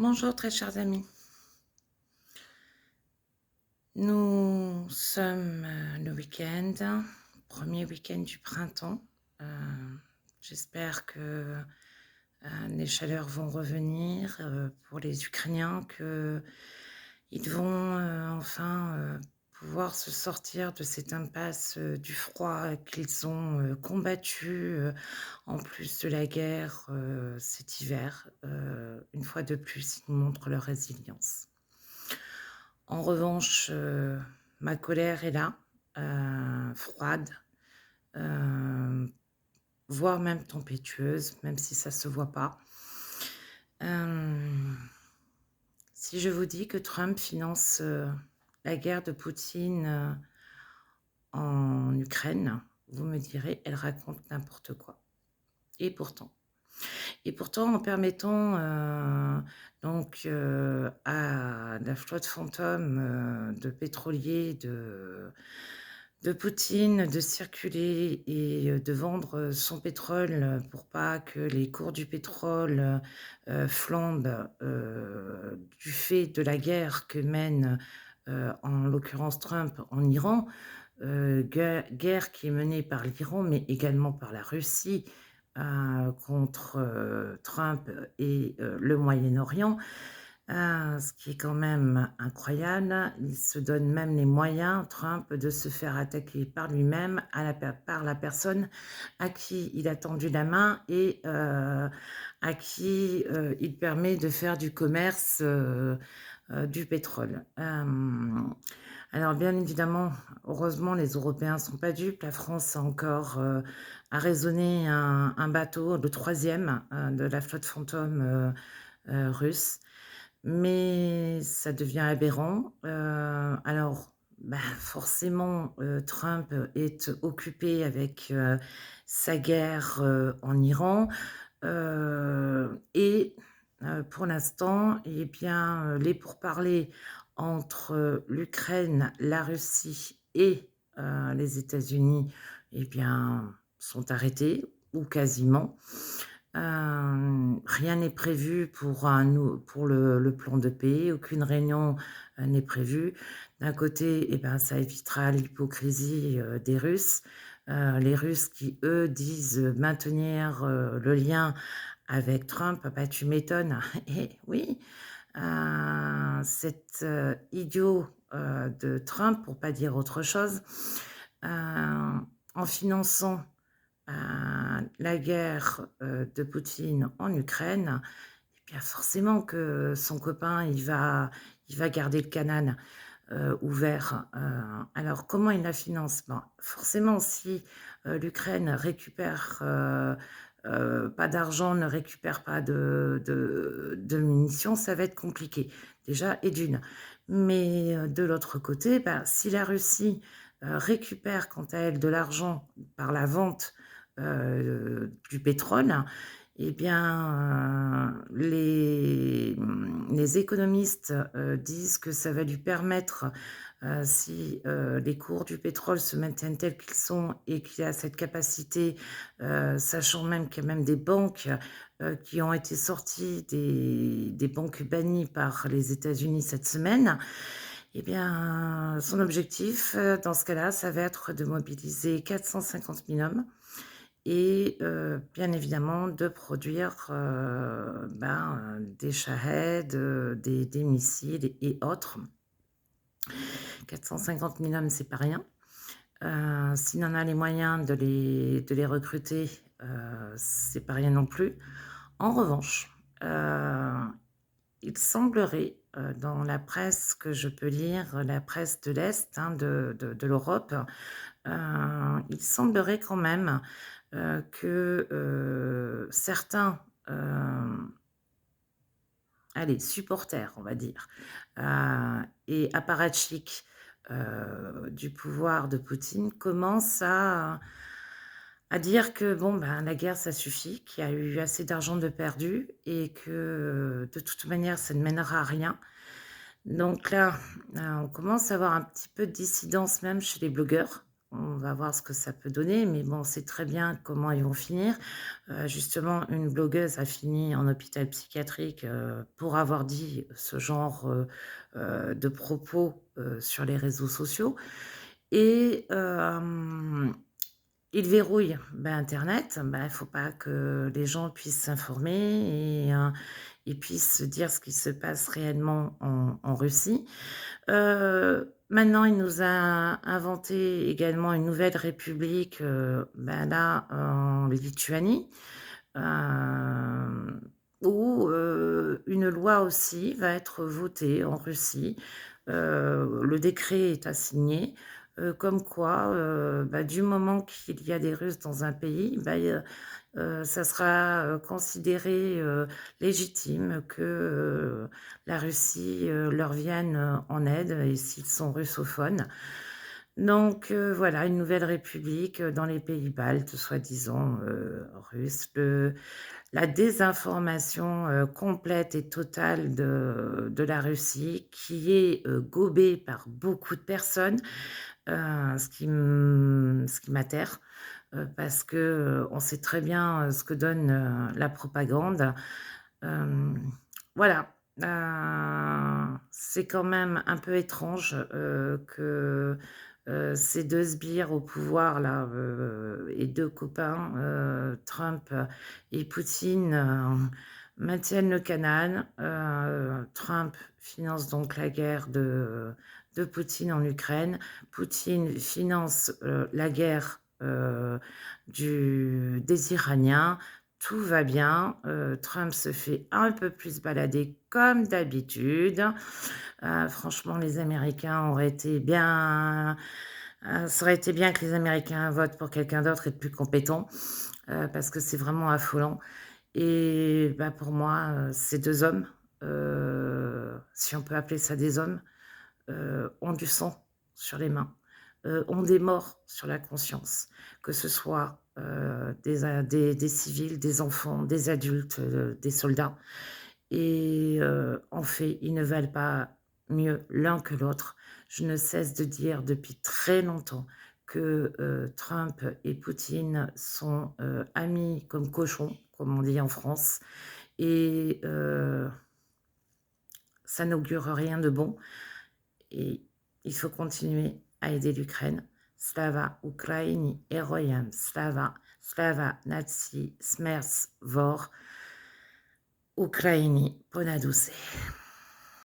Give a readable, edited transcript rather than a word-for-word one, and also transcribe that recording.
Bonjour très chers amis. Nous sommes le week-end, premier week-end du printemps. J'espère que les chaleurs vont revenir pour les Ukrainiens, qu'ils vont enfin pouvoir se sortir de cette impasse du froid qu'ils ont combattu en plus de la guerre cet hiver. Une fois de plus, ils nous montrent leur résilience. En revanche, ma colère est là, froide, heu, voire même tempétueuse, même si ça se voit pas. Hem, si je vous dis que Trump finance, la guerre de Poutine, en Ukraine, vous me direz: «Elle raconte n'importe quoi» et pourtant. Et pourtant, en permettant, à la flotte fantôme, de pétroliers de Poutine de circuler et de vendre, son pétrole, pour pas que les cours du pétrole, flambent, du fait de la guerre que mène, en l'occurrence Trump en Iran, guerre qui est menée par l'Iran, mais également par la Russie, contre, Trump et le Moyen-Orient, ce qui est quand même incroyable. Il se donne même les moyens, Trump, de se faire attaquer par lui-même par la personne à qui il a tendu la main et à qui, il permet de faire du commerce, du pétrole. Alors bien évidemment, heureusement, les Européens sont pas dupes. La France a raisonné un bateau, le troisième de la flotte fantôme, russe. Mais ça devient aberrant. Alors, bah, forcément, Trump est occupé avec, sa guerre, en Iran, et pour l'instant, eh bien, les pourparlers entre l'Ukraine, la Russie et les États-Unis, eh bien, sont arrêtés ou quasiment. Rien n'est prévu pour le plan de paix, aucune réunion, n'est prévue. D'un côté, eh ben, ça évitera l'hypocrisie, des Russes, les Russes qui, eux, disent maintenir, le lien avec Trump. Ah bah, tu m'étonnes. Et oui, cet, idiot, de Trump, pour pas dire autre chose, en finançant la guerre, de Poutine en Ukraine, et bien forcément que son copain, il va garder le canal, ouvert. Alors comment il la finance? Ben, forcément si, l'Ukraine récupère, pas d'argent, ne récupère pas de munitions, ça va être compliqué, déjà et d'une. Mais, de l'autre côté, bah, si la Russie, récupère quant à elle de l'argent par la vente du pétrole, et bien, les économistes, disent que ça va lui permettre, si, les cours du pétrole se maintiennent tels qu'ils sont et qu'il a cette capacité, sachant même qu'il y a même des banques, qui ont été sorties des banques bannies par les États-Unis cette semaine, et bien, son objectif, dans ce cas-là, ça va être de mobiliser 450 000 hommes et bien évidemment de produire, des Shahed, des missiles et autres. 450 000 hommes, c'est pas rien. S'il en a les moyens de les recruter, c'est pas rien non plus. En revanche, il semblerait, dans la presse que je peux lire, la presse de l'Est, hein, de l'Europe, il semblerait quand même, que, certains, allez, supporters, on va dire, et apparatchiks, du pouvoir de Poutine commencent à dire que bon, ben, la guerre ça suffit, qu'il y a eu assez d'argent de perdu et que, de toute manière ça ne mènera à rien. Donc là, on commence à avoir un petit peu de dissidence même chez les blogueurs, On va voir ce que ça peut donner, mais bon, on sait très bien comment ils vont finir. Justement, une blogueuse a fini en hôpital psychiatrique, pour avoir dit ce genre, de propos, sur les réseaux sociaux et ils verrouillent, internet. Il faut pas que les gens puissent s'informer et puissent se dire ce qui se passe réellement en Russie. Maintenant, il nous a inventé également une nouvelle république, là, en Lituanie, hem, où, une loi aussi va être votée en Russie. Le décret est à signer, comme quoi, du moment qu'il y a des Russes dans un pays, ça sera, considéré, légitime que, la Russie, leur vienne, en aide et s'ils sont russophones. Donc voilà, une nouvelle république, dans les pays baltes, soi-disant, russes. La désinformation, complète et totale de la Russie qui est, gobée par beaucoup de personnes, ce qui m'atterre, parce que, on sait très bien, ce que donne, la propagande. Hem, voilà, c'est quand même un peu étrange, que, ces 2 sbires au pouvoir là, et 2 copains, Trump et Poutine, maintiennent le canal. Trump finance donc la guerre de Poutine en Ukraine. Poutine finance, la guerre, des Iraniens. Tout va bien, Trump se fait un peu plus balader comme d'habitude. Franchement, les Américains auraient été bien ça aurait été bien que les Américains votent pour quelqu'un d'autre et de plus compétent, parce que c'est vraiment affolant et pour moi, ces 2 hommes, si on peut appeler ça des hommes, ont du sang sur les mains, ont des morts sur la conscience, que ce soit, des civils, des enfants, des adultes, des soldats et en fait, ils ne valent pas mieux l'un que l'autre. Je ne cesse de dire depuis très longtemps que, Trump et Poutine sont, amis comme cochons, comme on dit en France et ça n'augure rien de bon et il faut continuer à aider l'Ukraine. Slava Ukraini Heroyam Slava, Slava Nazi Smers Vor, Ukraini Ponaduse.